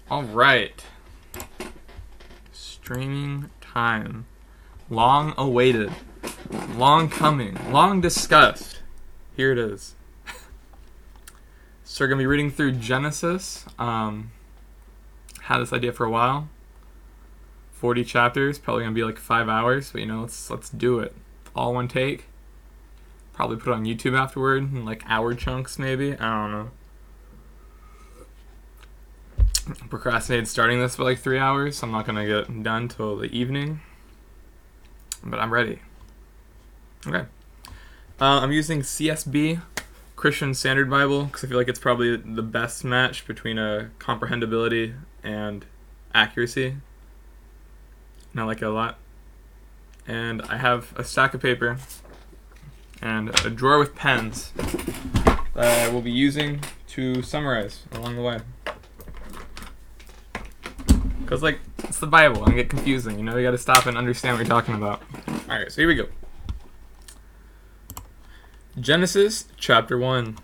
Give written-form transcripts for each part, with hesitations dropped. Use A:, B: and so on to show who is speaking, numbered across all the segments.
A: All right. Streaming time. Long awaited. Long coming. Long discussed. Here it is. So we're going to be reading through Genesis. Had this idea for a while. 40 chapters. Probably going to be like 5 hours. But let's do it. All one take. Probably put it on YouTube afterward. In like hour chunks maybe. I don't know. Procrastinated starting this for like 3 hours, so I'm not going to get done till the evening. But I'm ready. Okay. I'm using CSB, Christian Standard Bible, because I feel like it's probably the best match between comprehensibility and accuracy. And I like it a lot. And I have a stack of paper and a drawer with pens that I will be using to summarize along the way. Because, it's the Bible, and get confusing. You gotta stop and understand what you're talking about. Alright, so here we go. Genesis chapter 1.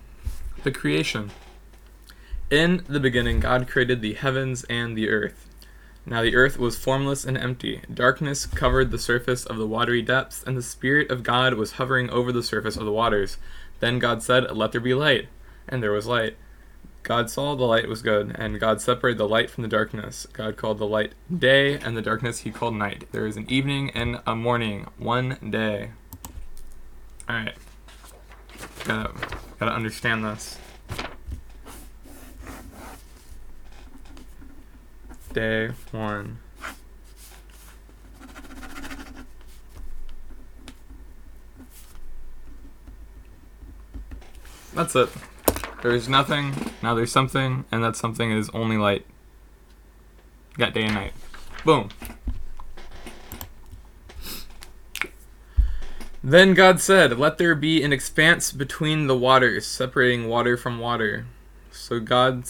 A: The creation. In the beginning, God created the heavens and the earth. Now the earth was formless and empty. Darkness covered the surface of the watery depths, and the Spirit of God was hovering over the surface of the waters. Then God said, "Let there be light." And there was light. God saw the light was good, and God separated the light from the darkness. God called the light day, and the darkness he called night. There is an evening and a morning, one day. Alright. Gotta understand this. Day 1. That's it. There's nothing, now there's something, and that something is only light. You got day and night. Boom. Then God said, "Let there be an expanse between the waters, separating water from water." So God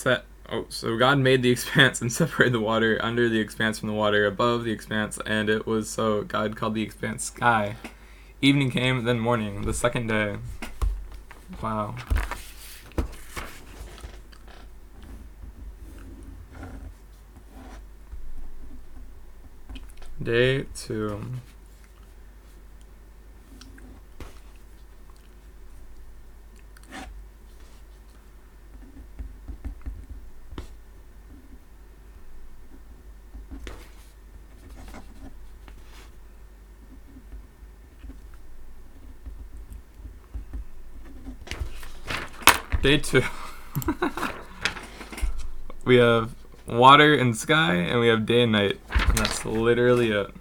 A: made the expanse and separated the water under the expanse from the water above the expanse, and it was so. God called the expanse sky. Evening came, then morning, the second day. Wow. Day 2. Day 2. We have water and sky, and we have day and night. And that's literally it.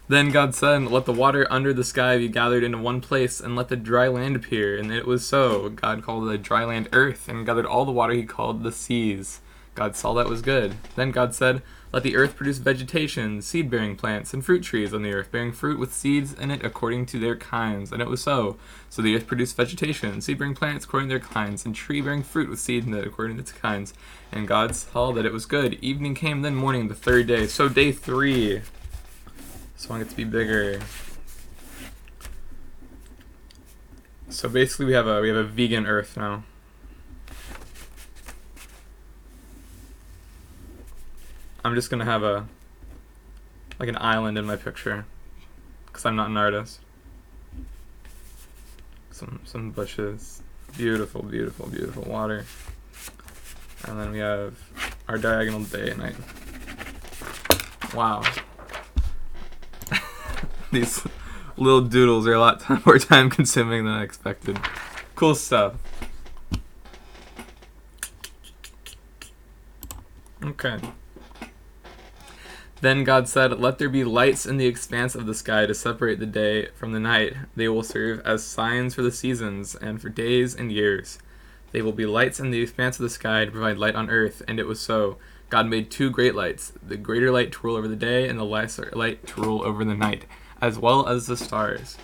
A: Then God said, "Let the water under the sky be gathered into one place, and let the dry land appear." And it was so. God called the dry land earth, and gathered all the water he called the seas. God saw that was good. Then God said, "Let the earth produce vegetation, seed-bearing plants, and fruit trees on the earth, bearing fruit with seeds in it according to their kinds." And it was so. So the earth produced vegetation, seed-bearing plants according to their kinds, and tree-bearing fruit with seed in it according to its kinds. And God saw that it was good. Evening came, then morning, the third day. So day 3. This one gets to be bigger. So basically we have a vegan earth now. I'm just gonna have an island in my picture, because I'm not an artist. Some bushes, beautiful, beautiful, beautiful water, and then we have our diagonal day and night. Wow. These little doodles are a lot more time consuming than I expected. Cool stuff. Okay. Then God said, "Let there be lights in the expanse of the sky to separate the day from the night. They will serve as signs for the seasons and for days and years. They will be lights in the expanse of the sky to provide light on earth." And it was so. God made 2 great lights, the greater light to rule over the day and the lesser light to rule over the night, as well as the stars.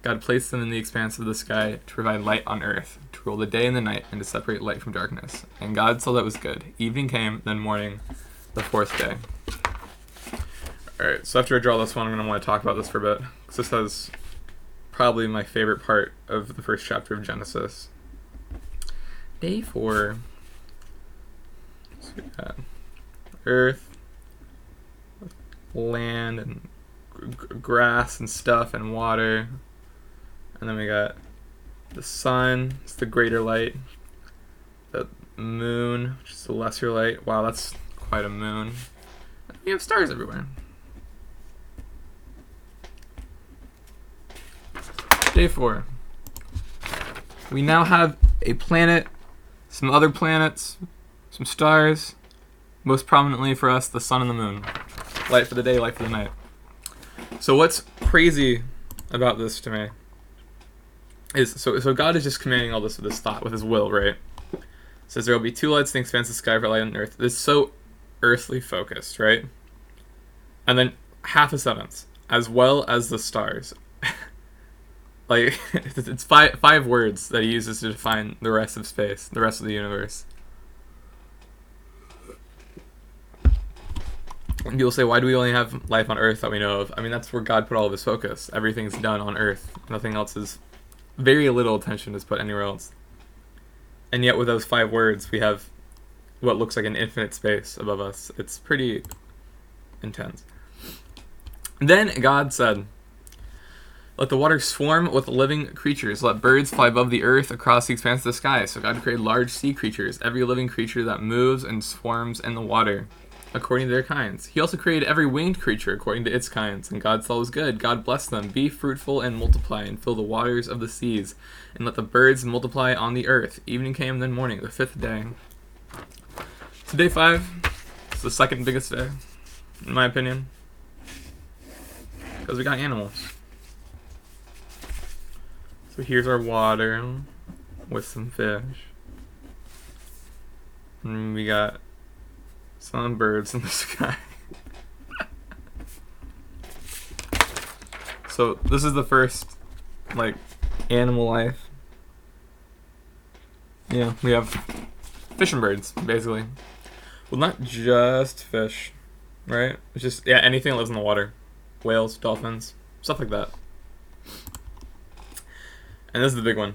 A: God placed them in the expanse of the sky to provide light on earth, to rule the day and the night, and to separate light from darkness. And God saw that was good. Evening came, then morning, the 4th day. Alright, so after I draw this one, I'm going to want to talk about this for a bit, because this has probably my favorite part of the first chapter of Genesis. Day 4. got earth, land, and grass and stuff, and water. And then we got the sun, it's the greater light. The moon, which is the lesser light. Wow, that's quite a moon. We have stars everywhere. Day 4. We now have a planet, some other planets, some stars, most prominently for us, the sun and the moon. Light for the day, light for the night. So what's crazy about this to me is, so God is just commanding all this with his thought, with his will, right? It says there will be 2 lights in the expanse of the sky for light on earth. This is so earthly focused, right? And then half a sentence, as well as the stars. Like, it's five words that he uses to define the rest of space, the rest of the universe. And people say, why do we only have life on Earth that we know of? I mean, that's where God put all of his focus. Everything's done on Earth. Nothing else is... Very little attention is put anywhere else. And yet with those 5 words, we have what looks like an infinite space above us. It's pretty intense. Then God said, let the waters swarm with living creatures. Let birds fly above the earth across the expanse of the sky. So God created large sea creatures, every living creature that moves and swarms in the water, according to their kinds. He also created every winged creature according to its kinds. And God saw it was good. God blessed them. Be fruitful and multiply, and fill the waters of the seas, and let the birds multiply on the earth. Evening came, then morning, the 5th day. So day 5 is the second biggest day, in my opinion, because we got animals. So here's our water with some fish. And we got some birds in the sky. So this is the first, like, animal life. Yeah, we have fish and birds, basically. Well, not just fish, right? It's just, yeah, anything that lives in the water. Whales, dolphins, stuff like that. And this is the big one.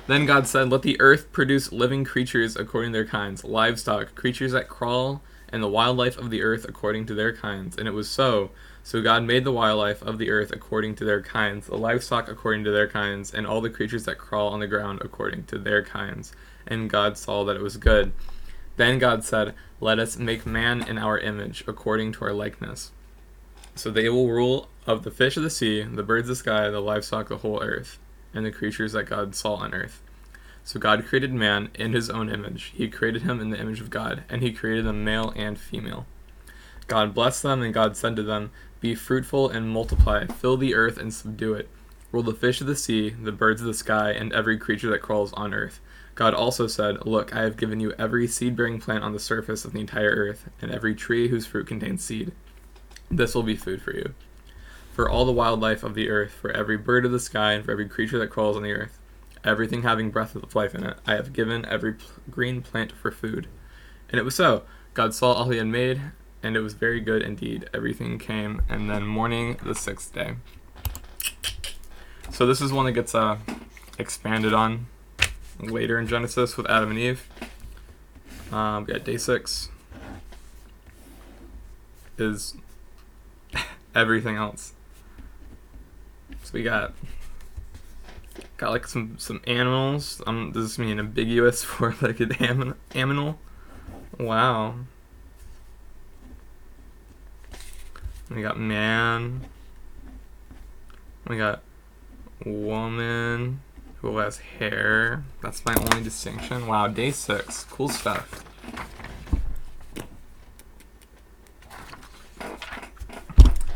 A: Then God said, let the earth produce living creatures according to their kinds, livestock, creatures that crawl, and the wildlife of the earth according to their kinds. And it was so. So God made the wildlife of the earth according to their kinds, the livestock according to their kinds, and all the creatures that crawl on the ground according to their kinds. And God saw that it was good. Then God said, let us make man in our image, according to our likeness. So they will rule of the fish of the sea, the birds of the sky, the livestock, the whole earth, and the creatures that God saw on earth. So God created man in his own image. He created him in the image of God, and he created them male and female. God blessed them, and God said to them, be fruitful and multiply, fill the earth and subdue it. Rule the fish of the sea, the birds of the sky, and every creature that crawls on earth. God also said, look, I have given you every seed-bearing plant on the surface of the entire earth, and every tree whose fruit contains seed. This will be food for you. For all the wildlife of the earth, for every bird of the sky, and for every creature that crawls on the earth, everything having breath of life in it, I have given every green plant for food. And it was so. God saw all he had made, and it was very good indeed. Everything came, and then morning, the 6th day. So this is one that gets expanded on later in Genesis with Adam and Eve. We got day 6 is everything else. So we got like some animals. Does this mean ambiguous four-legged aminal? Wow. We got man. We got woman who has hair. That's my only distinction. Wow, day 6. Cool stuff.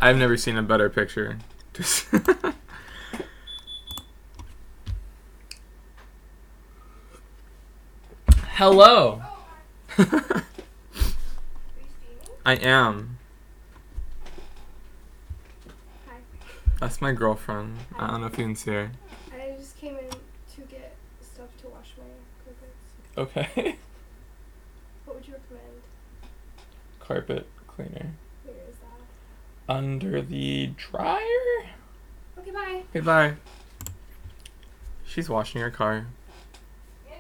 A: I've never seen a better picture. Just hello. I am.
B: Hi.
A: That's my girlfriend. I don't know if you can see her.
B: I just came in to get stuff to wash my carpets.
A: Okay.
B: What would you recommend?
A: Carpet cleaner.
B: Where is that?
A: Under the dryer?
B: Okay, bye.
A: Okay, bye. She's washing her car.
B: Yeah.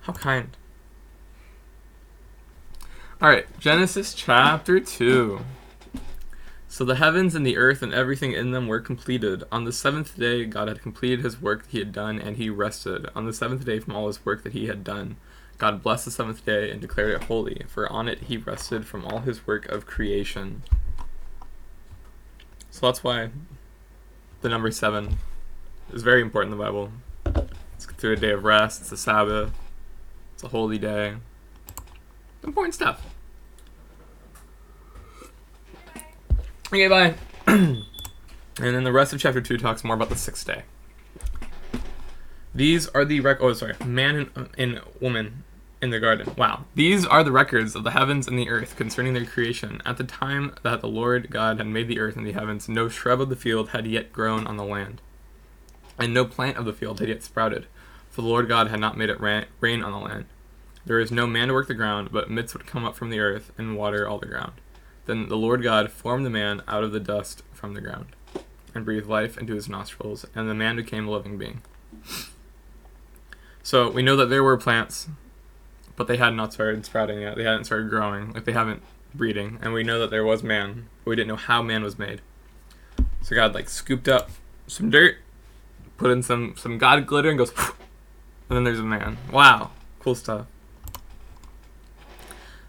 A: How kind. Alright, Genesis chapter 2. So the heavens and the earth and everything in them were completed. On the seventh day, God had completed his work that he had done, and he rested. On the seventh day from all his work that he had done, God blessed the seventh day and declared it holy, for on it he rested from all his work of creation. So that's why the number 7 is very important in the Bible. It's through a day of rest, it's a Sabbath, it's a holy day. Important stuff. Okay, bye. And then the rest of chapter 2 talks more about the 6th day. These are the man and woman in the garden. Wow. These are the records of the heavens and the earth concerning their creation. At the time that the Lord God had made the earth and the heavens, no shrub of the field had yet grown on the land, and no plant of the field had yet sprouted, for the Lord God had not made it rain on the land. There is no man to work the ground, but mists would come up from the earth and water all the ground. Then the Lord God formed the man out of the dust from the ground, and breathed life into his nostrils, and the man became a living being. So we know that there were plants, but they had not started sprouting yet. They hadn't started growing, like they haven't breeding. And we know that there was man, but we didn't know how man was made. So God scooped up some dirt, put in some God glitter, and goes, and then there's a man. Wow, cool stuff.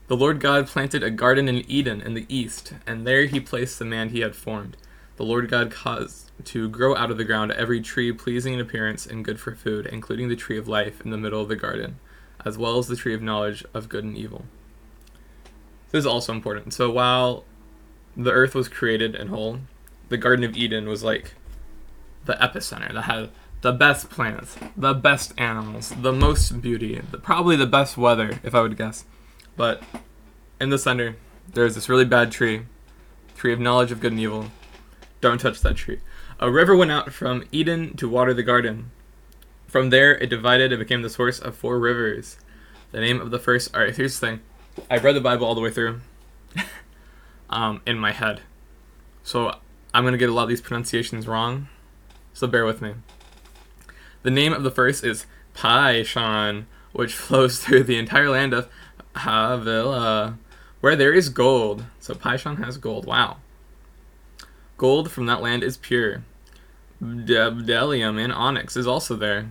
A: The Lord God planted a garden in Eden in the east, and there he placed the man he had formed. The Lord God caused to grow out of the ground every tree pleasing in appearance and good for food, including the tree of life in the middle of the garden, as well as the tree of knowledge of good and evil. This is also important. So while the earth was created and whole, the Garden of Eden was like the epicenter that had the best plants, the best animals, the most beauty, probably the best weather, if I would guess. But in the center, there's this really bad tree of knowledge of good and evil. Don't touch that tree. A river went out from Eden to water the garden. From there, it divided and became the source of 4 rivers. The name of the first... Alright, here's the thing. I've read the Bible all the way through in my head. So I'm going to get a lot of these pronunciations wrong. So bear with me. The name of the first is Pishon, which flows through the entire land of Havilah, where there is gold. So Pishon has gold. Wow. Gold from that land is pure. Bdellium and onyx is also there.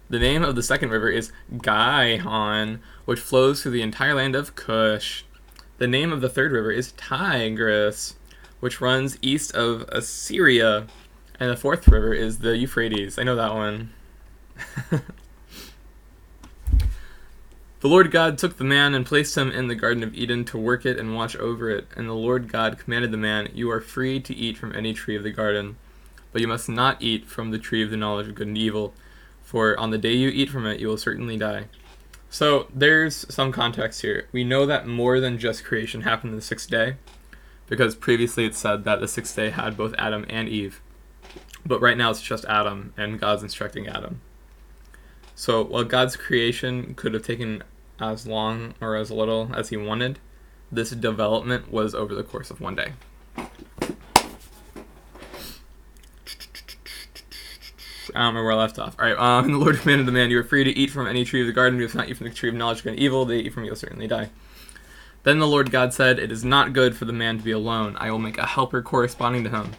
A: The name of the second river is Gihon, which flows through the entire land of Cush. The name of the third river is Tigris, which runs east of Assyria. And the fourth river is the Euphrates. I know that one. The Lord God took the man and placed him in the Garden of Eden to work it and watch over it. And the Lord God commanded the man, "You are free to eat from any tree of the garden, but you must not eat from the tree of the knowledge of good and evil, for on the day you eat from it, you will certainly die." So there's some context here. We know that more than just creation happened in the 6th day, because previously it said that the 6th day had both Adam and Eve. But right now it's just Adam, and God's instructing Adam. So while God's creation could have taken as long or as little as he wanted, this development was over the course of one day. I don't remember where I left off. Alright, and the Lord commanded the man, "You are free to eat from any tree of the garden, you must not eat from the tree of knowledge of good and evil. They eat from it, you'll certainly die." Then the Lord God said, "It is not good for the man to be alone. I will make a helper corresponding to him."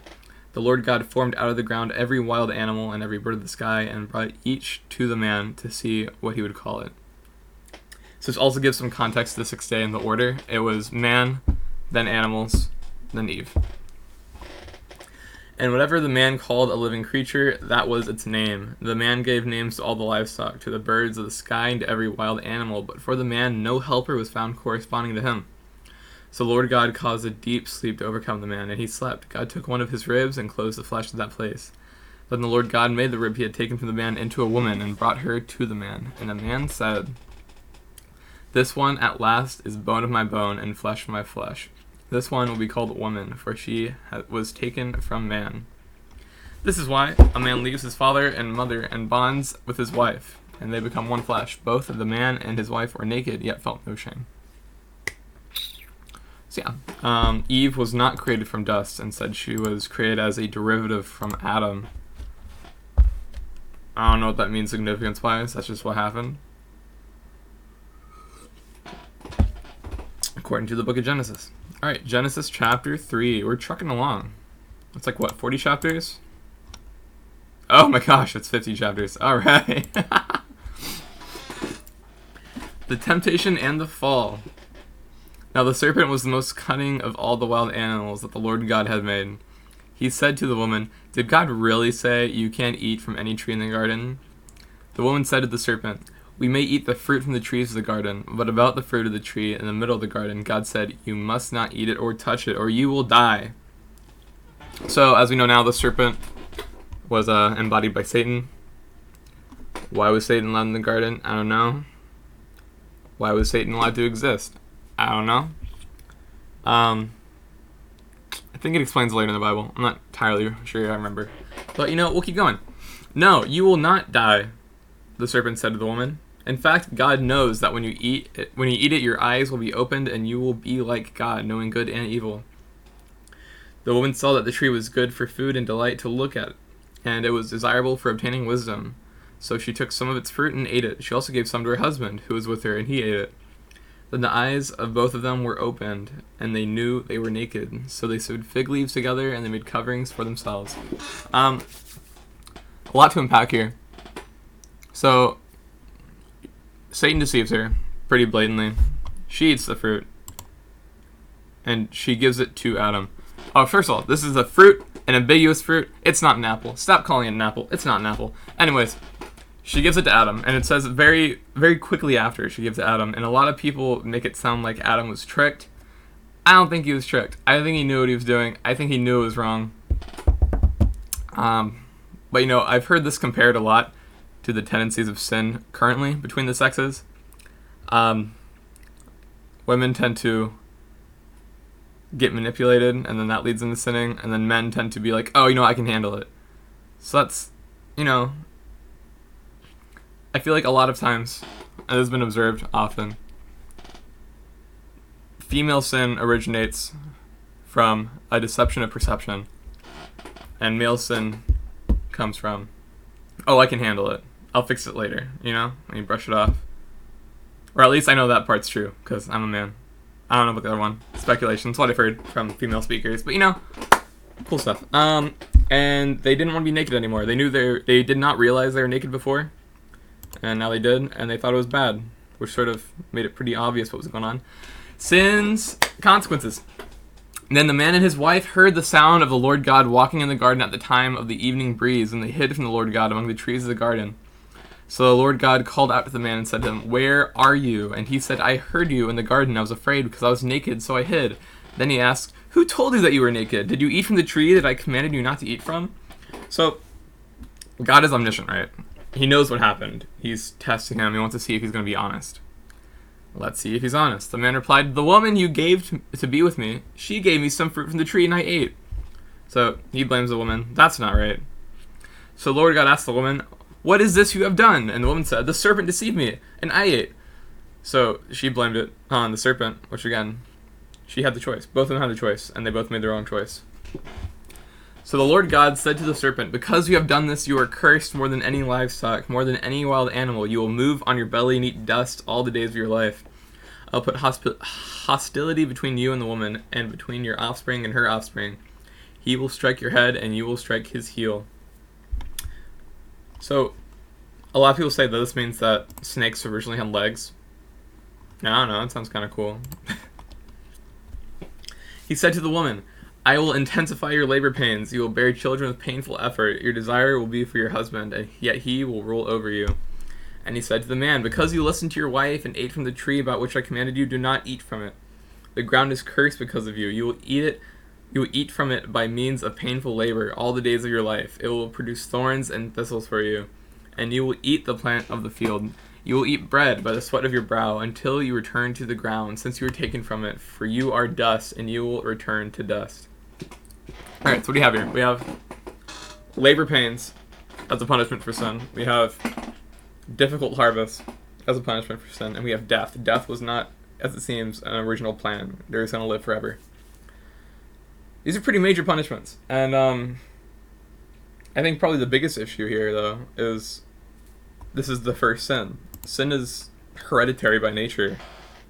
A: The Lord God formed out of the ground every wild animal and every bird of the sky, and brought each to the man to see what he would call it. So this also gives some context to the 6th day in the order. It was man, then animals, then Eve. And whatever the man called a living creature, that was its name. The man gave names to all the livestock, to the birds of the sky, and to every wild animal. But for the man, no helper was found corresponding to him. So the Lord God caused a deep sleep to overcome the man, and he slept. God took one of his ribs and closed the flesh of that place. Then the Lord God made the rib he had taken from the man into a woman, and brought her to the man. And the man said, "This one at last is bone of my bone and flesh of my flesh. This one will be called woman, for she was taken from man." This is why a man leaves his father and mother and bonds with his wife, and they become one flesh. Both the man and his wife were naked, yet felt no shame. So yeah, Eve was not created from dust. Instead, she was created as a derivative from Adam. I don't know what that means significance-wise. That's just what happened. according to the book of Genesis. All right, Genesis chapter 3. We're trucking along. It's like, what, 40 chapters? Oh my gosh, it's 50 chapters. All right. The temptation and the fall. Now the serpent was the most cunning of all the wild animals that the Lord God had made. He said to the woman, "Did God really say you can't eat from any tree in the garden?" The woman said to the serpent, "We may eat the fruit from the trees of the garden, but about the fruit of the tree in the middle of the garden, God said, you must not eat it or touch it, or you will die." So, as we know now, the serpent was embodied by Satan. Why was Satan allowed in the garden? I don't know. Why was Satan allowed to exist? I don't know. I think it explains later in the Bible. I'm not entirely sure I remember. But, we'll keep going. "No, you will not die," the serpent said to the woman. "In fact, God knows that when you eat it, your eyes will be opened and you will be like God, knowing good and evil." The woman saw that the tree was good for food and delight to look at, and it was desirable for obtaining wisdom. So she took some of its fruit and ate it. She also gave some to her husband, who was with her, and he ate it. Then the eyes of both of them were opened, and they knew they were naked. So they sewed fig leaves together, and they made coverings for themselves. A lot to unpack here. So, Satan deceives her pretty blatantly. She eats the fruit, and she gives it to Adam. Oh, first of all, this is a fruit, an ambiguous fruit. It's not an apple. Stop calling it an apple. It's not an apple. Anyways, she gives it to Adam, and it says very, very quickly after she gives it to Adam, and a lot of people make it sound like Adam was tricked. I don't think he was tricked. I think he knew what he was doing. I think he knew it was wrong. But I've heard this compared a lot to the tendencies of sin currently between the sexes. Women tend to get manipulated, and then that leads into sinning, and then men tend to be like, oh, I can handle it. So that's, I feel like a lot of times, and this has been observed often, female sin originates from a deception of perception, and male sin comes from, oh, I can handle it. I'll fix it later, and you brush it off. Or at least I know that part's true, because I'm a man. I don't know about the other one. Speculation. It's what I've heard from female speakers. But, cool stuff. And they didn't want to be naked anymore. They knew they did not realize they were naked before. And now they did, and they thought it was bad, which sort of made it pretty obvious what was going on. Sin's consequences. Then the man and his wife heard the sound of the Lord God walking in the garden at the time of the evening breeze, and they hid from the Lord God among the trees of the garden. So the Lord God called out to the man and said to him, "Where are you?" And he said, "I heard you in the garden. I was afraid because I was naked, so I hid." Then he asked, "Who told you that you were naked? Did you eat from the tree that I commanded you not to eat from?" So God is omniscient, right? He knows what happened. He's testing him. He wants to see if he's going to be honest. Let's see if he's honest. The man replied, "The woman you gave to be with me, she gave me some fruit from the tree and I ate." So he blames the woman. That's not right. So the Lord God asked the woman, "What is this you have done?" And the woman said, "The serpent deceived me, and I ate." So she blamed it on the serpent, which again, she had the choice. Both of them had the choice, and they both made their own choice. So the Lord God said to the serpent, "Because you have done this, you are cursed more than any livestock, more than any wild animal. You will move on your belly and eat dust all the days of your life. I'll put hostility between you and the woman, and between your offspring and her offspring. He will strike your head, and you will strike his heel." So, a lot of people say that this means that snakes originally had legs. I don't know, it sounds kind of cool. He said to the woman, "I will intensify your labor pains. You will bear children with painful effort. Your desire will be for your husband, and yet he will rule over you." And he said to the man, "Because you listened to your wife and ate from the tree about which I commanded you, do not eat from it. The ground is cursed because of you. You will eat from it by means of painful labor all the days of your life. It will produce thorns and thistles for you, and you will eat the plant of the field. You will eat bread by the sweat of your brow until you return to the ground, since you were taken from it, for you are dust, and you will return to dust." Alright, so what do you have here? We have labor pains as a punishment for sin. We have difficult harvest as a punishment for sin, and we have death. Death was not, as it seems, an original plan. They're just going to live forever. These are pretty major punishments, and I think probably the biggest issue here, though, is this is the first sin. Sin is hereditary by nature,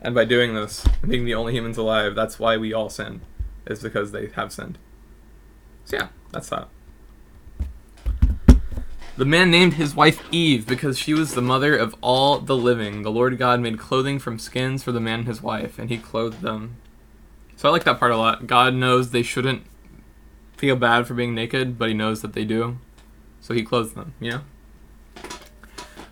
A: And by doing this, being the only humans alive, that's why we all sin, is because they have sinned. So yeah, that's that. The man named his wife Eve because she was the mother of all the living. The Lord God made clothing from skins for the man and his wife, and he clothed them. So I like that part a lot. God knows they shouldn't feel bad for being naked, but he knows that they do. So he clothes them, you know?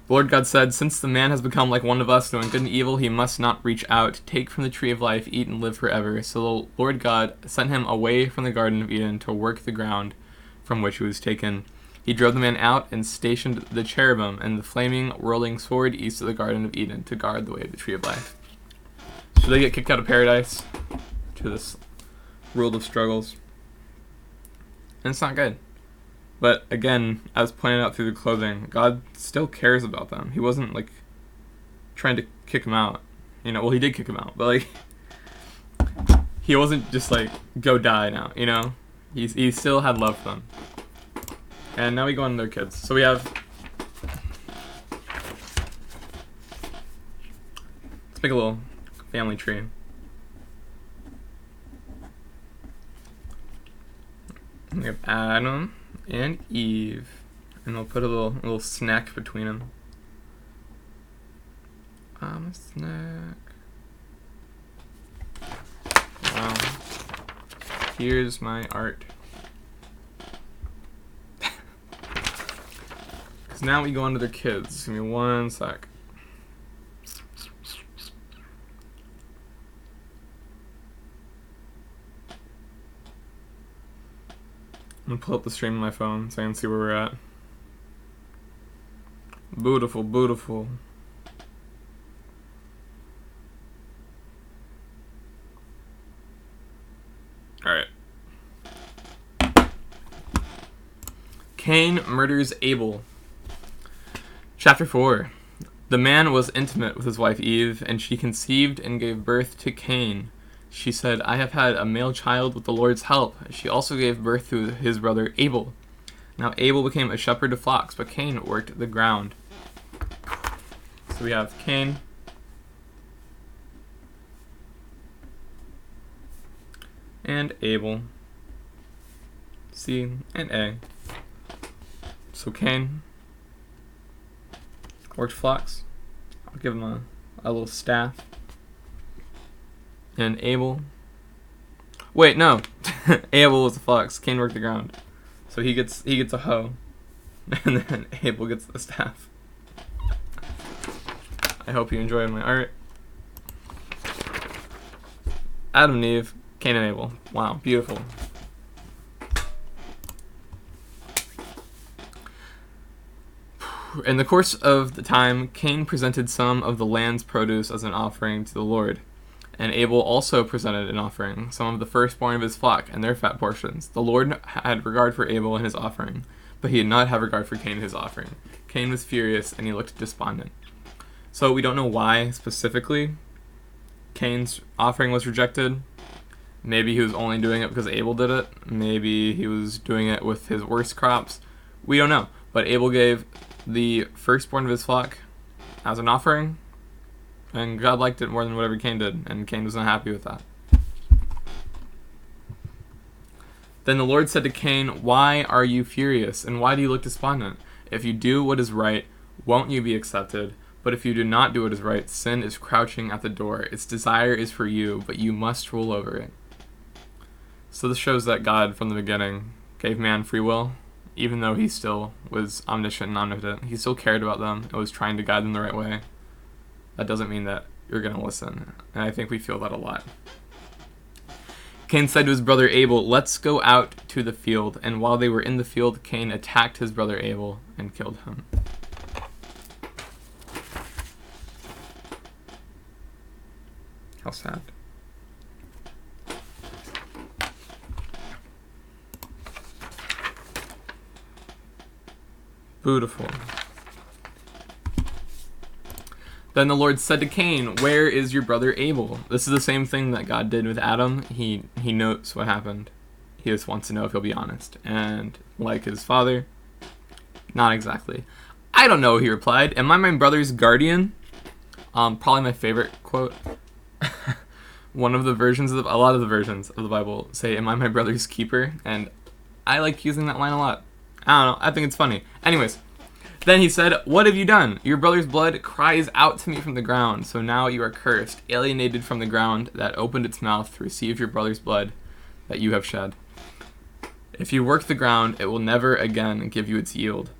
A: The Lord God said, "Since the man has become like one of us, knowing good and evil, he must not reach out, take from the tree of life, eat and live forever." So the Lord God sent him away from the Garden of Eden to work the ground from which he was taken. He drove the man out and stationed the cherubim and the flaming, whirling sword east of the Garden of Eden to guard the way of the tree of life. Should they get kicked out of paradise? To this world of struggles. And it's not good. But again, as pointed out through the clothing, God still cares about them. He wasn't like trying to kick them out. You know, well, he did kick them out, but like he wasn't just like, go die now, you know? He still had love for them. And now we go on to their kids. So we have... Let's make a little family tree. We have Adam and Eve. And we'll put a little snack between them. A snack. Wow. Here's my art. Now we go on to their kids. Give me one sec. I'm gonna pull up the stream on my phone so I can see where we're at. Beautiful, beautiful. Alright. Cain murders Abel. Chapter 4. The man was intimate with his wife Eve, and she conceived and gave birth to Cain. She said, "I have had a male child with the Lord's help." She also gave birth to his brother Abel. Now Abel became a shepherd of flocks, but Cain worked the ground. So we have Cain. And Abel. C and A. So Cain worked flocks. I'll give him a little staff. And Abel. Wait, no. Abel was the flocks. Cain worked the ground. So he gets a hoe. And then Abel gets the staff. I hope you enjoyed my art. Adam and Eve, Cain and Abel. Wow, beautiful. In the course of the time, Cain presented some of the land's produce as an offering to the Lord. And Abel also presented an offering, some of the firstborn of his flock and their fat portions. The Lord had regard for Abel and his offering, but he did not have regard for Cain and his offering. Cain was furious, and he looked despondent. So we don't know why, specifically, Cain's offering was rejected. Maybe he was only doing it because Abel did it. Maybe he was doing it with his worst crops. We don't know. But Abel gave the firstborn of his flock as an offering, and God liked it more than whatever Cain did, and Cain was not happy with that. Then the Lord said to Cain, "Why are you furious, and why do you look despondent? If you do what is right, won't you be accepted? But if you do not do what is right, sin is crouching at the door. Its desire is for you, but you must rule over it." So this shows that God, from the beginning, gave man free will. Even though he still was omniscient and omnipotent, he still cared about them and was trying to guide them the right way. That doesn't mean that you're going to listen. And I think we feel that a lot. Cain said to his brother Abel, "Let's go out to the field." And while they were in the field, Cain attacked his brother Abel and killed him. How sad. Beautiful. Then the Lord said to Cain, "Where is your brother Abel?" This is the same thing that God did with Adam. He notes what happened. He just wants to know if he'll be honest. And like his father, not exactly. "I don't know," he replied. "Am I my brother's guardian?" Probably my favorite quote One of the versions of a lot of the versions of the Bible say, "Am I my brother's keeper?" And I like using that line a lot. I don't know. I think it's funny. Anyways, then he said, "What have you done? Your brother's blood cries out to me from the ground. So now you are cursed, alienated from the ground that opened its mouth to receive your brother's blood that you have shed. If you work the ground, it will never again give you its yield.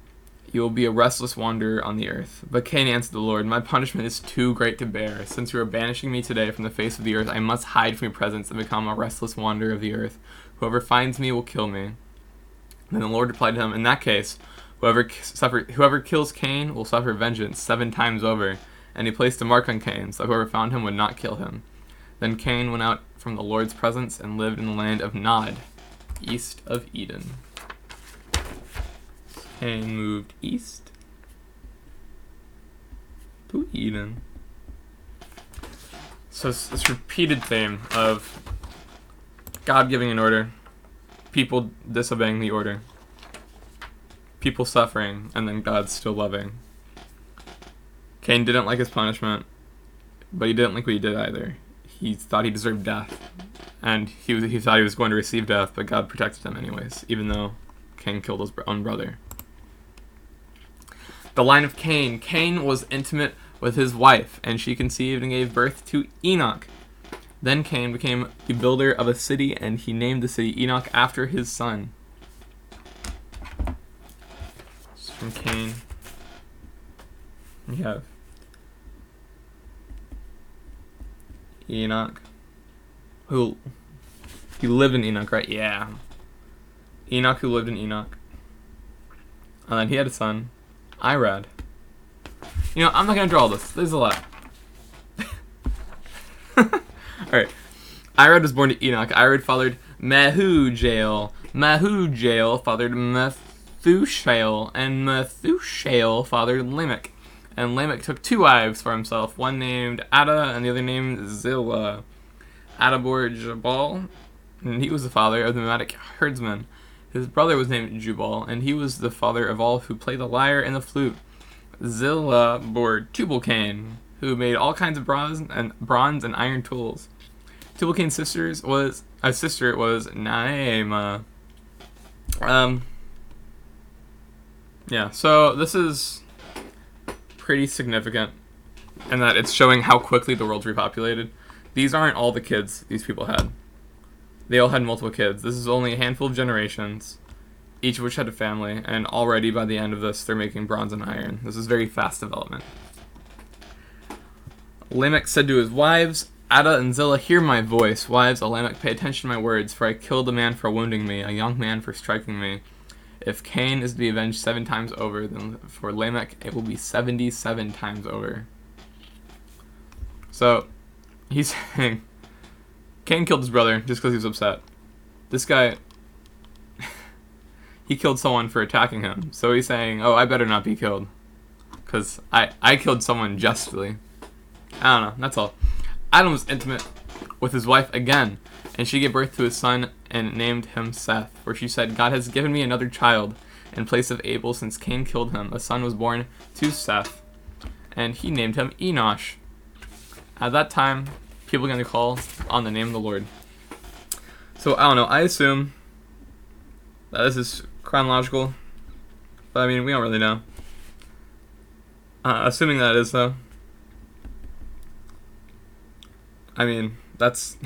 A: You will be a restless wanderer on the earth." But Cain answered the Lord, "My punishment is too great to bear. Since you are banishing me today from the face of the earth, I must hide from your presence and become a restless wanderer of the earth. Whoever finds me will kill me." Then the Lord replied to him, "In that case, whoever kills Cain will suffer vengeance 7 times over." And he placed a mark on Cain, so whoever found him would not kill him. Then Cain went out from the Lord's presence and lived in the land of Nod, east of Eden. Cain moved east to Eden. So it's this repeated theme of God giving an order, people disobeying the order, people suffering, and then God still loving. Cain didn't like his punishment, but he didn't like what he did either. He thought he deserved death, and he thought he was going to receive death, but God protected him anyways, even though Cain killed his own brother. The line of Cain. Cain was intimate with his wife, and she conceived and gave birth to Enoch. Then Cain became the builder of a city, and he named the city Enoch after his son. This is from Cain. We have Enoch. He lived in Enoch, right? Yeah. Enoch who lived in Enoch. And then he had a son, Irad. I'm not going to draw this. There's a lot. Alright. Irad was born to Enoch. Irad fathered Mehujael. Mehujael fathered Methushael. And Methushael fathered Lamech. And Lamech took 2 wives for himself, one named Ada and the other named Zillah. Ada bore Jubal, and he was the father of the nomadic herdsmen. His brother was named Jubal, and he was the father of all who play the lyre and the flute. Zillah bore Tubal-Cain, who made all kinds of bronze and iron tools. Tubal-Cain's sister was Naamah. Yeah, so this is pretty significant in that it's showing how quickly the world's repopulated. These aren't all the kids these people had. They all had multiple kids. This is only a handful of generations, each of which had a family, and already by the end of this, they're making bronze and iron. This is very fast development. Lamech said to his wives, Ada and Zillah, hear my voice. Wives of Lamech, pay attention to my words, for I killed a man for wounding me, a young man for striking me. If Cain is to be avenged 7 times over, then for Lamech it will be 77 times over. So, he's saying, Cain killed his brother just because he was upset. This guy, he killed someone for attacking him. So he's saying, oh, I better not be killed, because I killed someone justly. I don't know, that's all. Adam was intimate with his wife again, and she gave birth to his son and named him Seth, for she said, God has given me another child in place of Abel, since Cain killed him. A son was born to Seth, and he named him Enosh. At that time, people began to call on the name of the Lord. So, I don't know, I assume that this is chronological, but I mean, we don't really know. Assuming that it is, though. I mean, that's...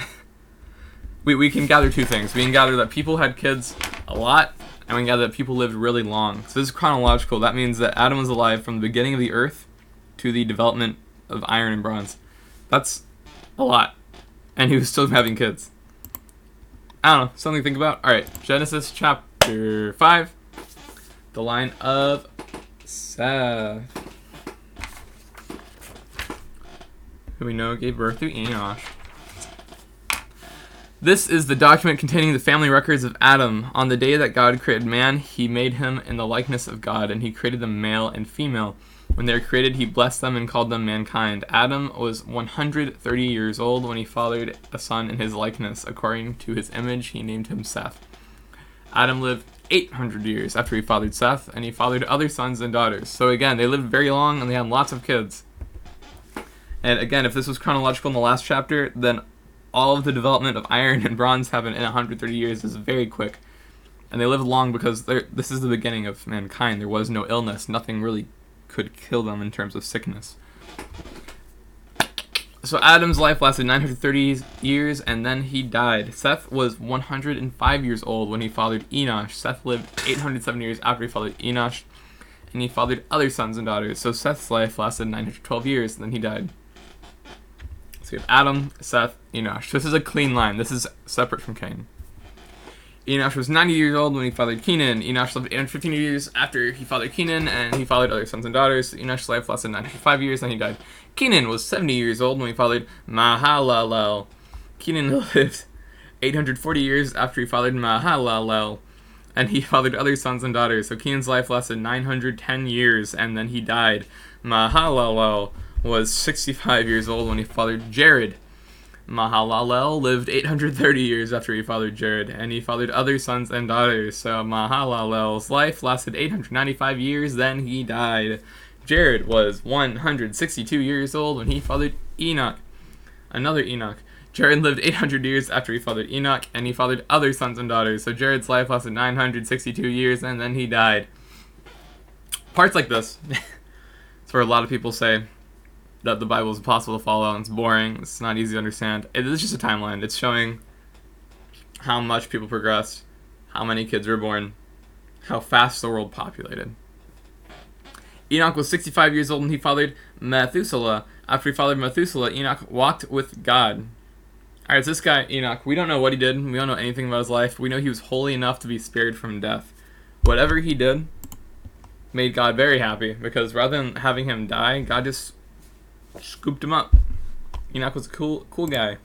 A: we can gather 2 things. We can gather that people had kids a lot, and we can gather that people lived really long. So this is chronological. That means that Adam was alive from the beginning of the earth to the development of iron and bronze. That's a lot. And he was still having kids. I don't know. Something to think about. Alright, Genesis chapter 5. The line of Seth, who we know gave birth to Enosh. This is the document containing the family records of Adam. On the day that God created man, he made him in the likeness of God, and he created them male and female. When they were created, he blessed them and called them mankind. Adam was 130 years old when he fathered a son in his likeness. According to his image, he named him Seth. Adam lived 800 years after he fathered Seth, and he fathered other sons and daughters. So again, they lived very long, and they had lots of kids. And again, if this was chronological in the last chapter, then all of the development of iron and bronze happened in 130 years. This is very quick. And they lived long because this is the beginning of mankind. There was no illness. Nothing really could kill them in terms of sickness. So Adam's life lasted 930 years, and then he died. Seth was 105 years old when he fathered Enosh. Seth lived 807 years after he fathered Enosh, and he fathered other sons and daughters. So Seth's life lasted 912 years, and then he died. So we have Adam, Seth, Enosh. This is a clean line. This is separate from Cain. Enosh was 90 years old when he fathered Kenan. Enosh lived 815 years after he fathered Kenan, and he fathered other sons and daughters. Enosh's life lasted 905 years, and he died. Kenan was 70 years old when he fathered Mahalalel. Kenan lived 840 years after he fathered Mahalalel, and he fathered other sons and daughters. So Kenan's life lasted 910 years, and then he died. Mahalalel was 65 years old when he fathered Jared. Mahalalel lived 830 years after he fathered Jared, and he fathered other sons and daughters. So Mahalalel's life lasted 895 years, then he died. Jared was 162 years old when he fathered Enoch. Another Enoch. Jared lived 800 years after he fathered Enoch, and he fathered other sons and daughters. So Jared's life lasted 962 years, and then he died. Parts like this. It's where a lot of people say that the Bible is impossible to follow and it's boring. It's not easy to understand. It is just a timeline. It's showing how much people progressed, how many kids were born, how fast the world populated. Enoch was 65 years old when he fathered Methuselah. After he fathered Methuselah, Enoch walked with God. Alright, so this guy, Enoch, we don't know what he did. We don't know anything about his life. We know he was holy enough to be spared from death. Whatever he did made God very happy, because rather than having him die, God just scooped him up. Enoch was a cool guy.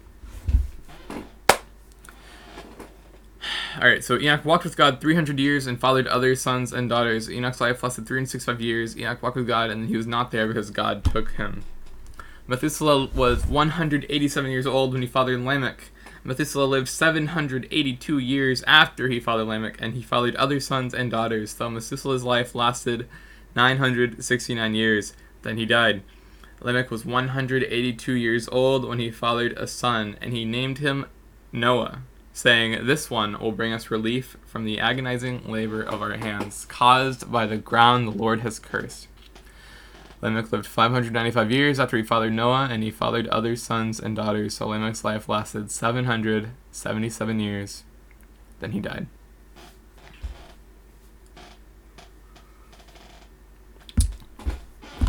A: Alright, so Enoch walked with God 300 years and fathered other sons and daughters. Enoch's life lasted 365 years. Enoch walked with God, and he was not there because God took him. Methuselah was 187 years old when he fathered Lamech. Methuselah lived 782 years after he fathered Lamech, and he fathered other sons and daughters. So Methuselah's life lasted 969 years. Then he died. Lamech was 182 years old when he fathered a son, and he named him Noah, saying, "This one will bring us relief from the agonizing labor of our hands, caused by the ground the Lord has cursed." Lamech lived 595 years after he fathered Noah, and he fathered other sons and daughters, so Lamech's life lasted 777 years. Then he died.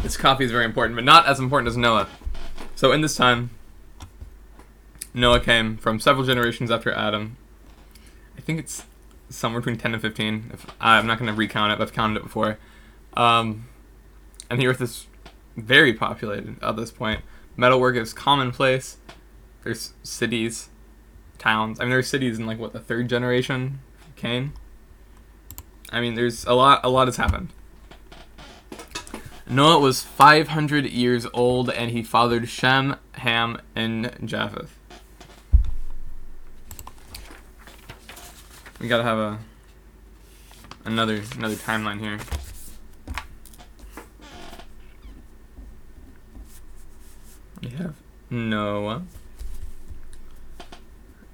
A: This copy is very important, but not as important as Noah. So in this time, Noah came from several generations after Adam. I think it's somewhere between 10 and 15. I'm not going to recount it, but I've counted it before. And the earth is very populated at this point. Metalwork is commonplace. There's cities, towns. I mean, there's cities in the third generation, Cain. I mean, there's a lot has happened. Noah was 500 years old, and he fathered Shem, Ham, and Japheth. We gotta have another timeline here. We have Noah,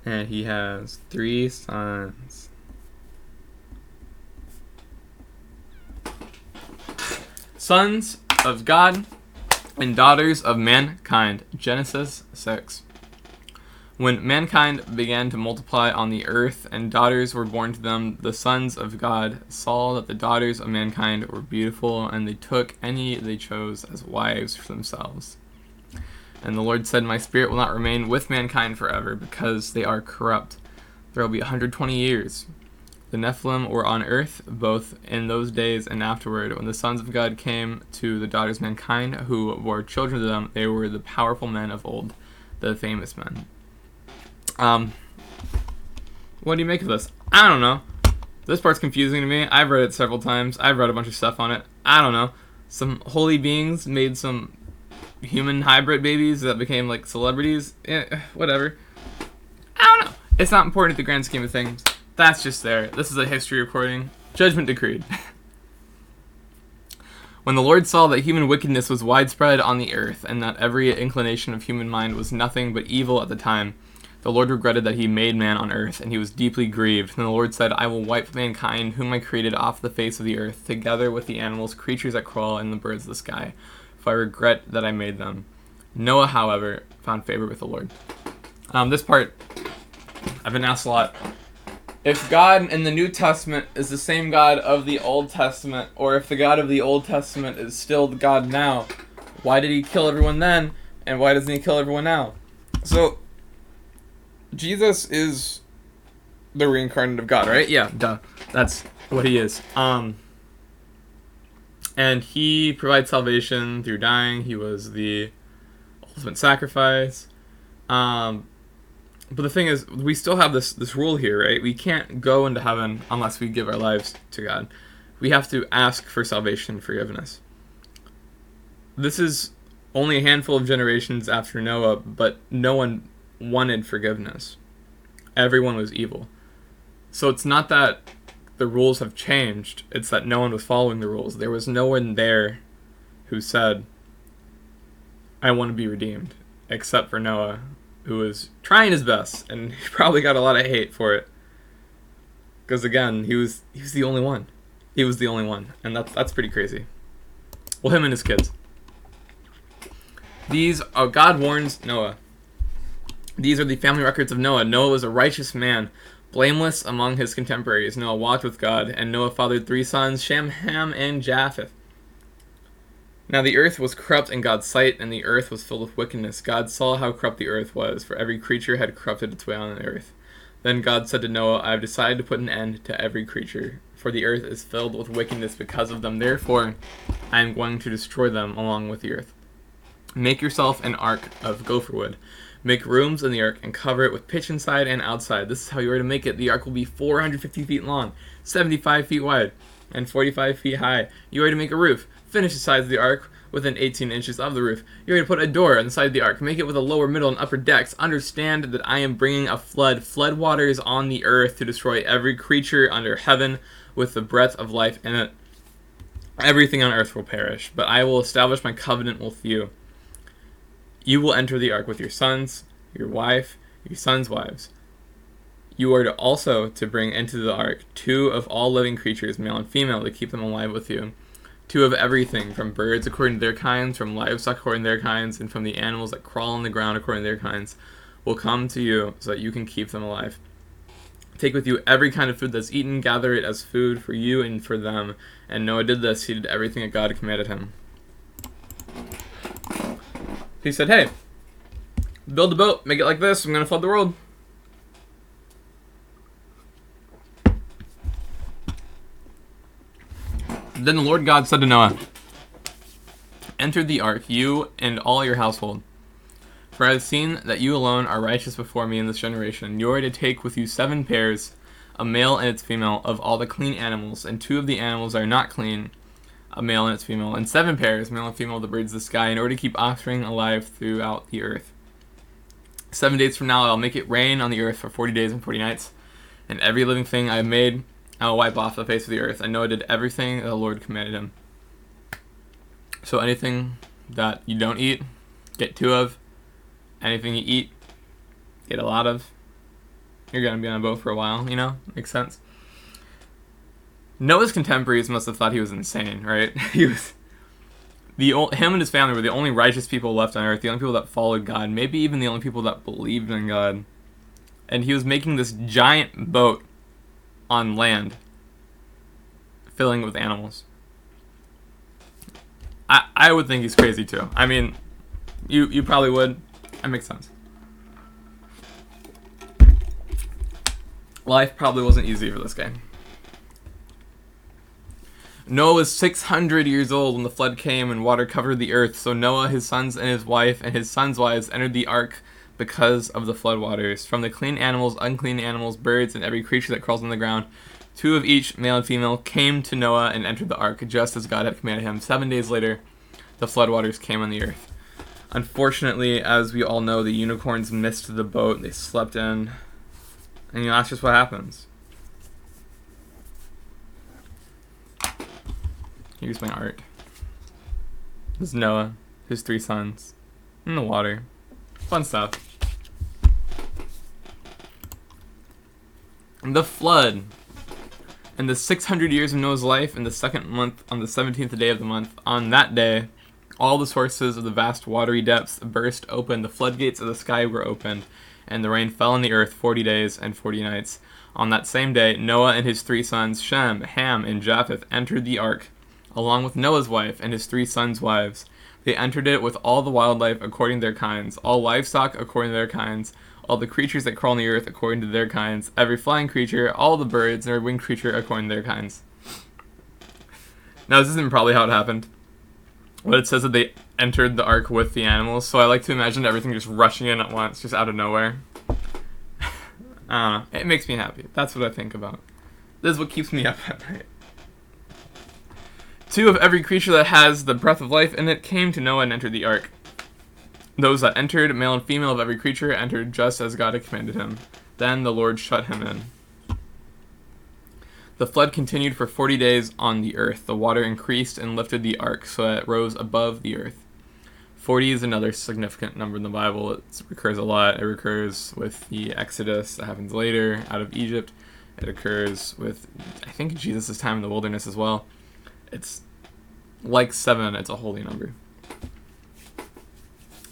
A: and he has 3 sons. Sons of God and daughters of mankind. Genesis 6. When mankind began to multiply on the earth and daughters were born to them, the sons of God saw that the daughters of mankind were beautiful, and they took any they chose as wives for themselves. And the Lord said, "My spirit will not remain with mankind forever, because they are corrupt. There will be 120 years. The Nephilim were on earth, both in those days and afterward. When the sons of God came to the daughters of mankind, who bore children to them, they were the powerful men of old, the famous men." What do you make of this? I don't know. This part's confusing to me. I've read it several times. I've read a bunch of stuff on it. I don't know. Some holy beings made some human hybrid babies that became celebrities. Whatever. I don't know. It's not important in the grand scheme of things. That's just there. This is a history recording. Judgment decreed. When the Lord saw that human wickedness was widespread on the earth, and that every inclination of human mind was nothing but evil at the time, The Lord regretted that he made man on earth, and he was deeply grieved. And the Lord said, I will wipe mankind, whom I created, off the face of the earth, together with the animals, creatures that crawl, and the birds of the sky, for I regret that I made them. Noah, however, found favor with the Lord. This part, I've been asked a lot. If God in the New Testament is the same God of the Old Testament, or if the God of the Old Testament is still the God now, why did he kill everyone then, and why doesn't he kill everyone now? So, Jesus is the reincarnate of God, right? Yeah, duh. That's what he is. And he provides salvation through dying. He was the ultimate sacrifice. But the thing is, we still have this rule here, right? We can't go into heaven unless we give our lives to God. We have to ask for salvation and forgiveness. This is only a handful of generations after Noah, but no one wanted forgiveness. Everyone was evil. So it's not that the rules have changed, it's that no one was following the rules. There was no one there who said, I want to be redeemed, except for Noah, who was trying his best, and he probably got a lot of hate for it. Because again, he was the only one. He was the only one, and that's pretty crazy. Well, him and his kids. God warns Noah. These are the family records of Noah. Noah was a righteous man, blameless among his contemporaries. Noah walked with God, and Noah fathered 3 sons, Shem, Ham, and Japheth. Now the earth was corrupt in God's sight, and the earth was filled with wickedness. God saw how corrupt the earth was, for every creature had corrupted its way on the earth. Then God said to Noah, I have decided to put an end to every creature, for the earth is filled with wickedness because of them. Therefore, I am going to destroy them along with the earth. Make yourself an ark of gopher wood. Make rooms in the ark and cover it with pitch inside and outside. This is how you are to make it. The ark will be 450 feet long, 75 feet wide, and 45 feet high. You are to make a roof. Finish the sides of the ark within 18 inches of the roof. You are to put a door on the side of the ark. Make it with a lower, middle, and upper decks. Understand that I am bringing a flood waters on the earth to destroy every creature under heaven with the breath of life in it. Everything on earth will perish, but I will establish my covenant with you. You will enter the ark with your sons, your wife, your sons' wives. You are also to bring into the ark 2 of all living creatures, male and female, to keep them alive with you. 2 of everything, from birds according to their kinds, from livestock according to their kinds, and from the animals that crawl on the ground according to their kinds, will come to you so that you can keep them alive. Take with you every kind of food that's eaten, gather it as food for you and for them. And Noah did this. He did everything that God commanded him. He said, hey, build a boat, make it like this, I'm going to flood the world. Then the Lord God said to Noah, enter the ark, you and all your household. For I have seen that you alone are righteous before me in this generation. You are to take with you 7 pairs, a male and its female, of all the clean animals, and 2 of the animals are not clean, a male and its female, and 7 pairs, male and female, of the birds of the sky, in order to keep offspring alive throughout the earth. 7 days from now I will make it rain on the earth for 40 days and 40 nights, and every living thing I have made I will wipe off the face of the earth. And Noah did everything that the Lord commanded him. So anything that you don't eat, get 2 of. Anything you eat, get a lot of. You're going to be on a boat for a while, you know? Makes sense. Noah's contemporaries must have thought he was insane, right? Him and his family were the only righteous people left on earth, the only people that followed God, maybe even the only people that believed in God. And he was making this giant boat on land, filling it with animals. I would think he's crazy too. I mean, you probably would. That makes sense. Life probably wasn't easy for this guy. Noah was 600 years old when the flood came and water covered the earth. So Noah, his sons, and his wife, and his sons' wives entered the ark because of the flood waters. From the clean animals, unclean animals, birds, and every creature that crawls on the ground, 2 of each, male and female, came to Noah and entered the ark, just as God had commanded him. 7 days later, the flood waters came on the earth. Unfortunately, as we all know, the unicorns missed the boat. They slept in. And that's just what happens. Here's my art. This is Noah, his 3 sons, in the water. Fun stuff. The flood. In the 600 years of Noah's life, in the second month, on the 17th day of the month, on that day, all the sources of the vast watery depths burst open, the floodgates of the sky were opened, and the rain fell on the earth 40 days and 40 nights. On that same day, Noah and his 3 sons, Shem, Ham, and Japheth, entered the ark, along with Noah's wife and his 3 sons' wives. They entered it with all the wildlife according to their kinds, all livestock according to their kinds, all the creatures that crawl on the earth according to their kinds, every flying creature, all the birds, and every winged creature according to their kinds. Now, this isn't probably how it happened, but it says that they entered the ark with the animals, so I like to imagine everything just rushing in at once, just out of nowhere. I don't know. It makes me happy. That's what I think about. This is what keeps me up at night. 2 of every creature that has the breath of life in it came to Noah and entered the ark. Those that entered, male and female of every creature, entered just as God had commanded him. Then the Lord shut him in. The flood continued for 40 days on the earth. The water increased and lifted the ark so that it rose above the earth. 40 is another significant number in the Bible. It recurs a lot. It recurs with the Exodus that happens later out of Egypt. It occurs with, I think, Jesus' time in the wilderness as well. It's like 7. It's a holy number.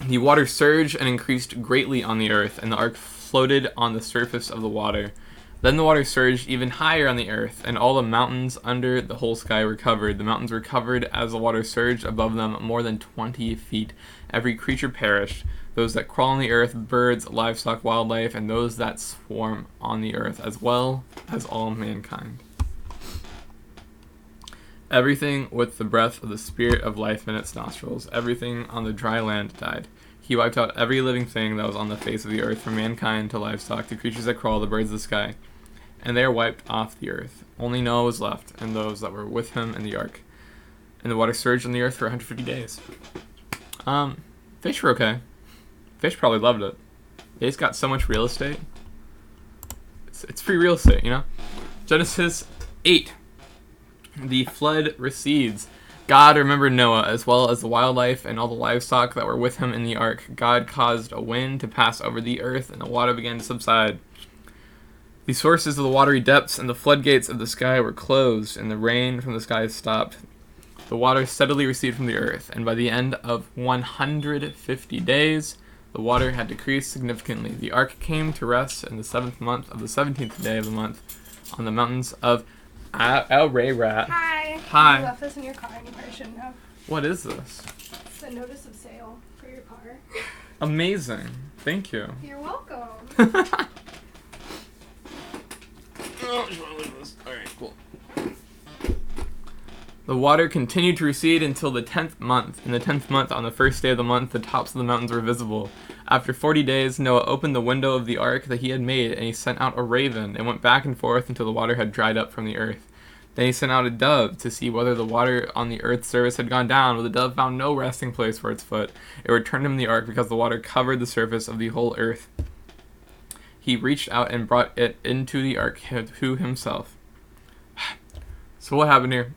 A: The water surged and increased greatly on the earth, and the ark floated on the surface of the water. Then the water surged even higher on the earth, and all the mountains under the whole sky were covered. The mountains were covered as the water surged above them more than 20 feet. Every creature perished, those that crawl on the earth, birds, livestock, wildlife, and those that swarm on the earth, as well as all mankind. Everything with the breath of the spirit of life in its nostrils, everything on the dry land died. He wiped out every living thing that was on the face of the earth, from mankind to livestock, to creatures that crawl, the birds of the sky. And they are wiped off the earth. Only Noah was left, and those that were with him in the ark. And the water surged on the earth for 150 days. Fish were okay. Fish probably loved it. They just got so much real estate. It's free real estate, you know? Genesis 8. The flood recedes. God remembered Noah, as well as the wildlife and all the livestock that were with him in the ark. God caused a wind to pass over the earth, and the water began to subside. The sources of the watery depths and the floodgates of the sky were closed, and the rain from the sky stopped. The water steadily receded from the earth, and by the end of 150 days, the water had decreased significantly. The ark came to rest in the 7th month of the 17th day of the month on the mountains of Ararat.
B: Hi.
A: Hi.
B: You left this in your car and you probably shouldn't have.
A: What is this?
B: It's a notice of sale for your car.
A: Amazing. Thank you.
B: You're welcome.
A: Alright, cool. The water continued to recede until the 10th month. In the 10th month, on the first day of the month, the tops of the mountains were visible. After 40 days, Noah opened the window of the ark that he had made, and he sent out a raven. It went back and forth until the water had dried up from the earth. Then he sent out a dove to see whether the water on the earth's surface had gone down, but the dove found no resting place for its foot. It returned him the ark because the water covered the surface of the whole earth. He reached out and brought it into the ark to himself. So what happened here?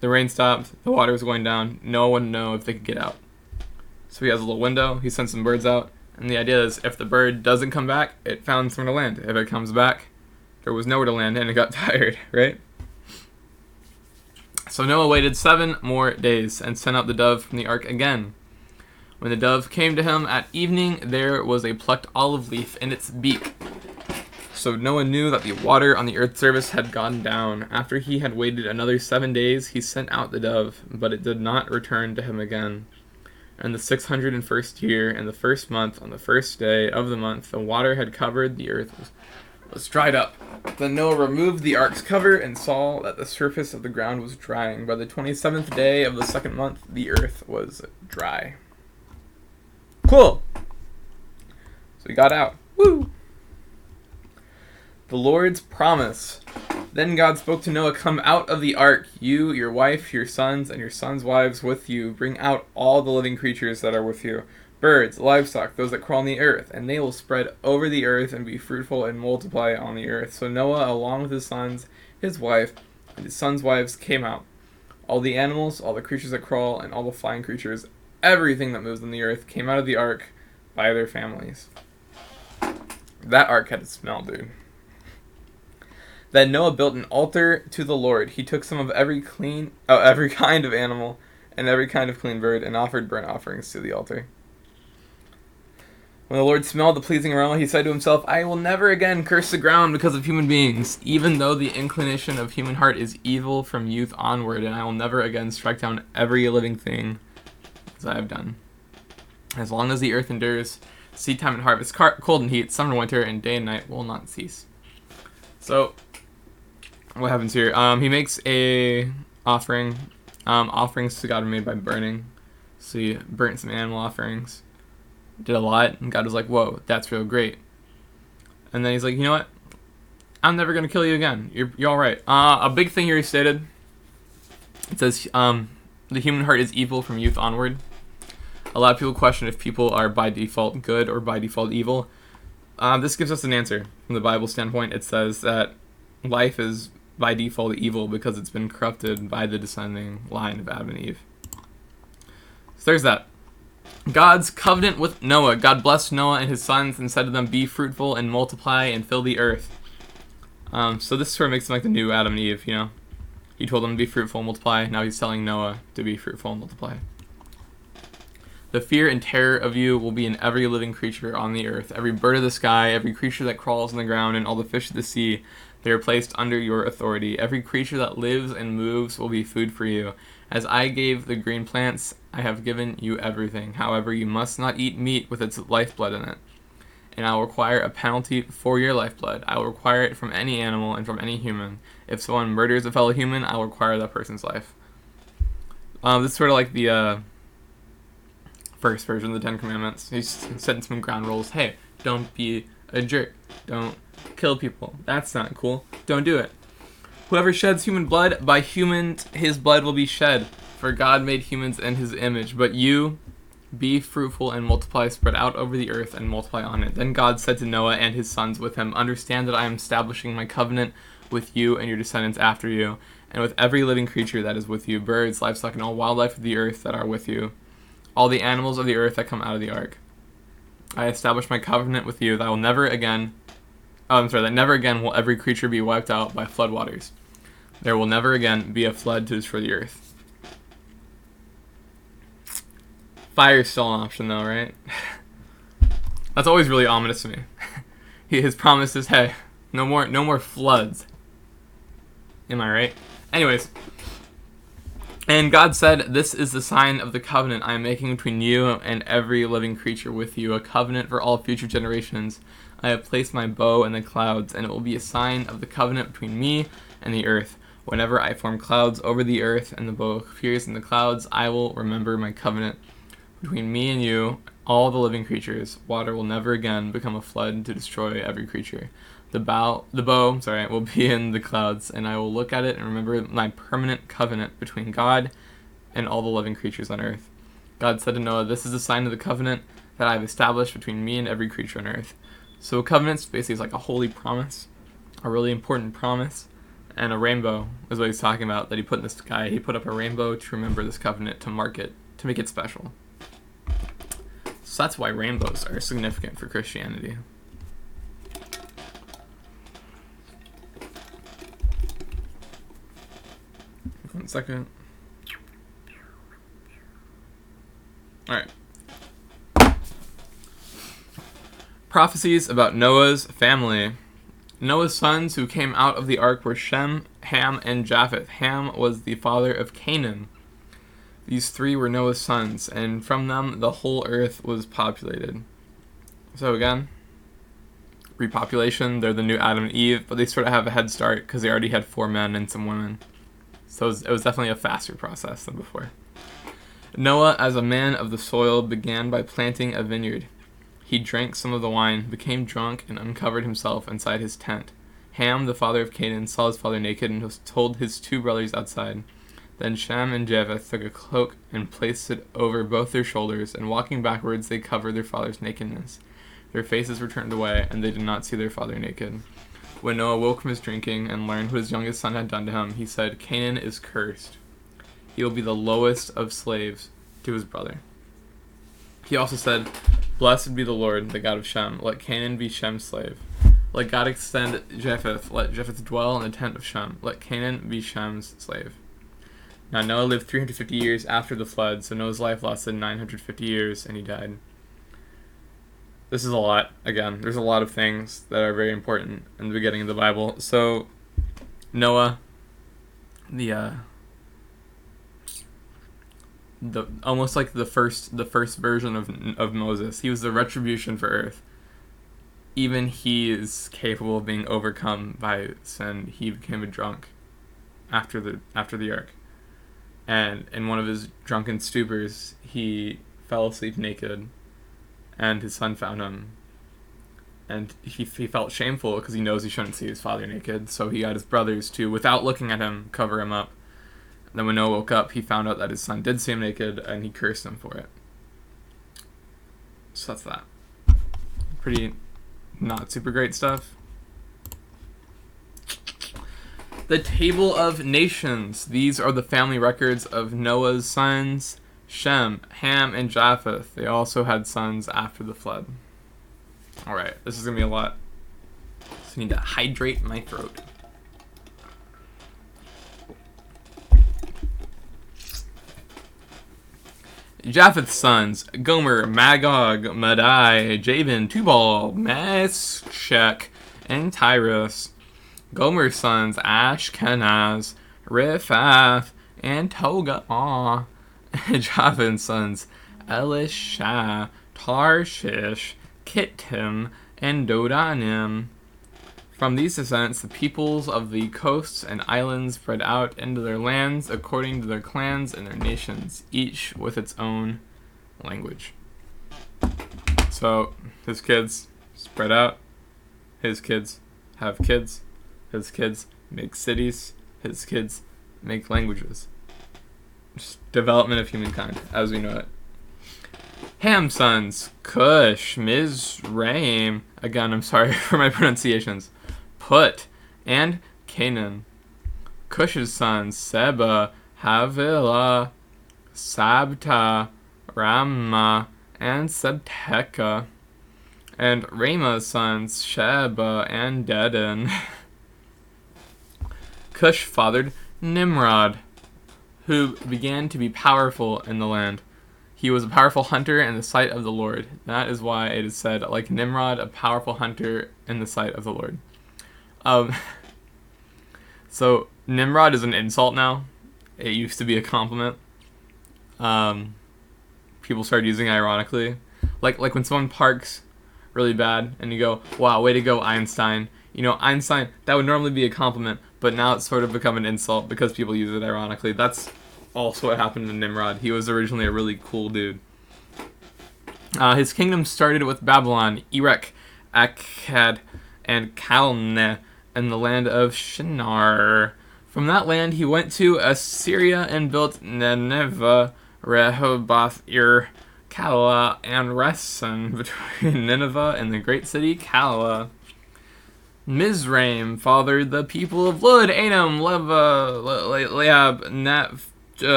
A: The rain stopped, the water was going down, no one would know if they could get out. So he has a little window, he sends some birds out, and the idea is if the bird doesn't come back, it found somewhere to land. If it comes back, there was nowhere to land and it got tired, right? So Noah waited 7 more days and sent out the dove from the ark again. When the dove came to him at evening, there was a plucked olive leaf in its beak. So Noah knew that the water on the earth's surface had gone down. After he had waited another 7 days, he sent out the dove, but it did not return to him again. In the 601st year, in the 1st month, on the 1st day of the month, the water had covered the earth, was dried up. Then Noah removed the ark's cover and saw that the surface of the ground was drying. By the 27th day of the 2nd month, the earth was dry. Cool! So he got out. Woo! The Lord's promise. Then God spoke to Noah, "Come out of the ark, you, your wife, your sons, and your sons' wives with you. Bring out all the living creatures that are with you, birds, livestock, those that crawl on the earth, and they will spread over the earth and be fruitful and multiply on the earth." So Noah, along with his sons, his wife, and his sons' wives, came out. All the animals, all the creatures that crawl, and all the flying creatures, everything that moves on the earth, came out of the ark by their families. That ark had a smell, dude. Then Noah built an altar to the Lord. He took some of every kind of animal and every kind of clean bird and offered burnt offerings to the altar. When the Lord smelled the pleasing aroma, he said to himself, I will never again curse the ground because of human beings, even though the inclination of human heart is evil from youth onward, and I will never again strike down every living thing as I have done. As long as the earth endures, seed time and harvest, cold and heat, summer and winter, and day and night will not cease. So, what happens here? He makes a offering. Offerings to God are made by burning. So he burnt some animal offerings. Did a lot, and God was like, whoa, that's real great. And then he's like, you know what? I'm never going to kill you again. You're all right. A big thing here he stated, it says, the human heart is evil from youth onward. A lot of people question if people are by default good or by default evil. This gives us an answer from the Bible standpoint. It says that life is by default evil because it's been corrupted by the descending line of Adam and Eve. So there's that. God's covenant with Noah. God blessed Noah and his sons and said to them, be fruitful and multiply and fill the earth. So this sort of makes them like the new Adam and Eve, you know. He told them to be fruitful and multiply. Now he's telling Noah to be fruitful and multiply. The fear and terror of you will be in every living creature on the earth, every bird of the sky, every creature that crawls on the ground, and all the fish of the sea. They are placed under your authority. Every creature that lives and moves will be food for you. As I gave the green plants, I have given you everything. However, you must not eat meat with its lifeblood in it. And I will require a penalty for your lifeblood. I will require it from any animal and from any human. If someone murders a fellow human, I will require that person's life. This is sort of like the first version of the Ten Commandments. He's setting some ground rules. Hey, don't be a jerk. Don't kill people. That's not cool. Don't do it. Whoever sheds human blood, by humans his blood will be shed. For God made humans in his image. But you, be fruitful and multiply, spread out over the earth and multiply on it. Then God said to Noah and his sons with him, understand that I am establishing my covenant with you and your descendants after you, and with every living creature that is with you, birds, livestock, and all wildlife of the earth that are with you, all the animals of the earth that come out of the ark. I establish my covenant with you that never again will every creature be wiped out by floodwaters. There will never again be a flood to destroy the earth. Fire is still an option though, right? That's always really ominous to me. His promise is, hey, no more floods. Am I right? Anyways. And God said, this is the sign of the covenant I am making between you and every living creature with you, a covenant for all future generations. I have placed my bow in the clouds, and it will be a sign of the covenant between me and the earth. Whenever I form clouds over the earth and the bow appears in the clouds, I will remember my covenant between me and you, all the living creatures. Water will never again become a flood to destroy every creature. The bow will be in the clouds, and I will look at it and remember my permanent covenant between God and all the living creatures on earth. God said to Noah, this is the sign of the covenant that I have established between me and every creature on earth. So a covenant basically is like a holy promise, a really important promise, and a rainbow is what he's talking about that he put in the sky. He put up a rainbow to remember this covenant, to mark it, to make it special. So that's why rainbows are significant for Christianity. 1 second. Alright. Prophecies about Noah's family. Noah's sons who came out of the ark were Shem, Ham, and Japheth. Ham was the father of Canaan. These three were Noah's sons, and from them the whole earth was populated. So again, repopulation, they're the new Adam and Eve, but they sort of have a head start because they already had 4 men and some women. So it was definitely a faster process than before. Noah, as a man of the soil, began by planting a vineyard. He drank some of the wine, became drunk, and uncovered himself inside his tent. Ham, the father of Canaan, saw his father naked and told his 2 brothers outside. Then Shem and Japheth took a cloak and placed it over both their shoulders, and walking backwards they covered their father's nakedness. Their faces were turned away, and they did not see their father naked. When Noah woke from his drinking and learned what his youngest son had done to him, he said, Canaan is cursed. He will be the lowest of slaves to his brother. He also said, Blessed be the Lord, the God of Shem. Let Canaan be Shem's slave. Let God extend Japheth. Let Japheth dwell in the tent of Shem. Let Canaan be Shem's slave. Now Noah lived 350 years after the flood, so Noah's life lasted 950 years, and he died. This is a lot. Again, there's a lot of things that are very important in the beginning of the Bible. So, Noah, the almost like the first version of Moses. He was the retribution for earth. Even he is capable of being overcome by sin. He became a drunk after the ark. And in one of his drunken stupors, he fell asleep naked, and his son found him. And he felt shameful because he knows he shouldn't see his father naked, so he got his brothers to, without looking at him, cover him up. And then when Noah woke up, he found out that his son did see him naked, and he cursed him for it. So that's that. Pretty not super great stuff. The Table of Nations. These are the family records of Noah's sons, Shem, Ham, and Japheth. They also had sons after the flood. Alright, this is going to be a lot. So I need to hydrate my throat. Japheth's sons, Gomer, Magog, Madai, Javan, Tubal, Meshech, and Tyrus. Gomer's sons, Ashkenaz, Riphath, and Togarmah. Javan's sons, Elisha, Tarshish, Kittim, and Dodanim. From these descendants, the peoples of the coasts and islands spread out into their lands according to their clans and their nations, each with its own language. So, his kids spread out. His kids have kids. His kids make cities. His kids make languages. Just development of humankind, as we know it. Ham's sons, Cush, Mizraim. Again, I'm sorry for my pronunciations. Put, and Canaan. Cush's sons, Seba, Havilah, Sabta, Ramah, and Sabteka. And Ramah's sons, Sheba, and Dedan. Cush fathered Nimrod, who began to be powerful in the land. He was a powerful hunter in the sight of the Lord. That is why it is said, like Nimrod, a powerful hunter in the sight of the Lord. So Nimrod is an insult now. It used to be a compliment. People started using it ironically. Like when someone parks really bad and you go, wow, way to go, Einstein. You know, Einstein, that would normally be a compliment, but now it's sort of become an insult because people use it ironically. That's also what happened to Nimrod. He was originally a really cool dude. His kingdom started with Babylon, Erech, Akkad, and Calneh, and the land of Shinar. From that land he went to Assyria and built Nineveh, Rehoboth, Calah, and Resen, between Nineveh and the great city Calah. Mizraim fathered the people of Lud, Anam, Leab,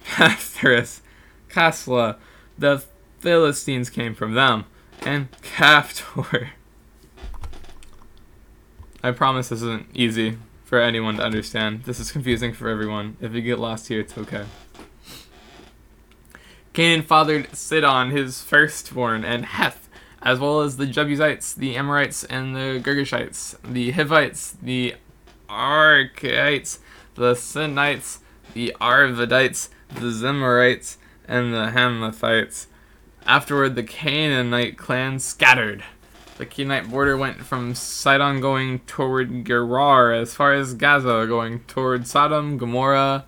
A: Pathras, Kasla. The Philistines came from them, and Caphtor. I promise this isn't easy for anyone to understand. This is confusing for everyone. If you get lost here, it's okay. Canaan fathered Sidon, his firstborn, and Heth, as well as the Jebusites, the Amorites, and the Girgashites, the Hivites, the Archites, the Sinites, the Arvadites, the Zemarites, and the Hamathites. Afterward, the Canaanite clan scattered. The Canaanite border went from Sidon going toward Gerar as far as Gaza, going toward Sodom, Gomorrah,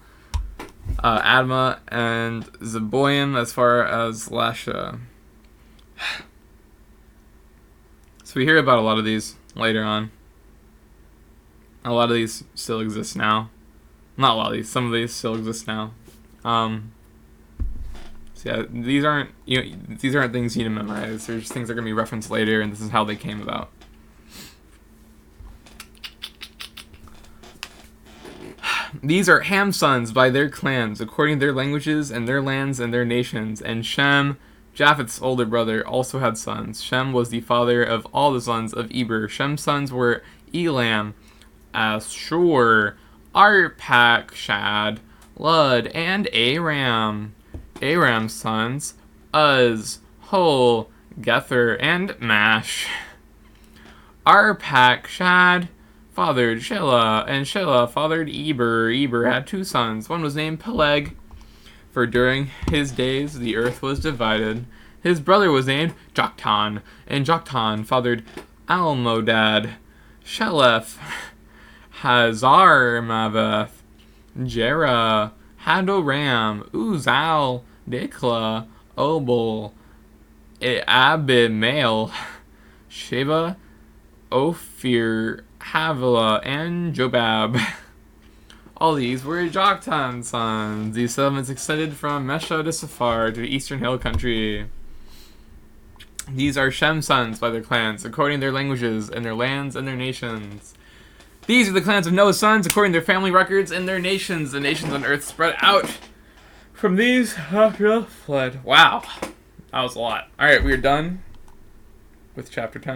A: Admah, and Zeboim as far as Lasha. So we hear about a lot of these later on. A lot of these still exist now. Not a lot of these. Some of these still exist now. So yeah, these aren't things you need to memorize. They're just things that are gonna be referenced later, and this is how they came about. These are Ham's sons by their clans, according to their languages and their lands and their nations, and Shem, Japheth's older brother also had sons. Shem was the father of all the sons of Eber. Shem's sons were Elam, Ashur, Arpachshad, Lud, and Aram. Aram's sons, Uz, Hul, Gether, and Mash. Arpachshad fathered Shelah, and Shelah fathered Eber. Eber had 2 sons. One was named Peleg, for during his days the earth was divided. His brother was named Joktan, and Joktan fathered Almodad, Sheleph, Hazarmaveth, Jerah, Hadoram, Uzal, Dikla, Obal, Abimael, Sheba, Ophir, Havilah, and Jobab. All these were Joktan's sons. These settlements extended from Mesha to Safar to the eastern hill country. These are Shem's sons by their clans, according to their languages, and their lands, and their nations. These are the clans of Noah's sons, according to their family records, and their nations. The nations on earth spread out from these after the flood. Wow. That was a lot. Alright, we are done with chapter 10.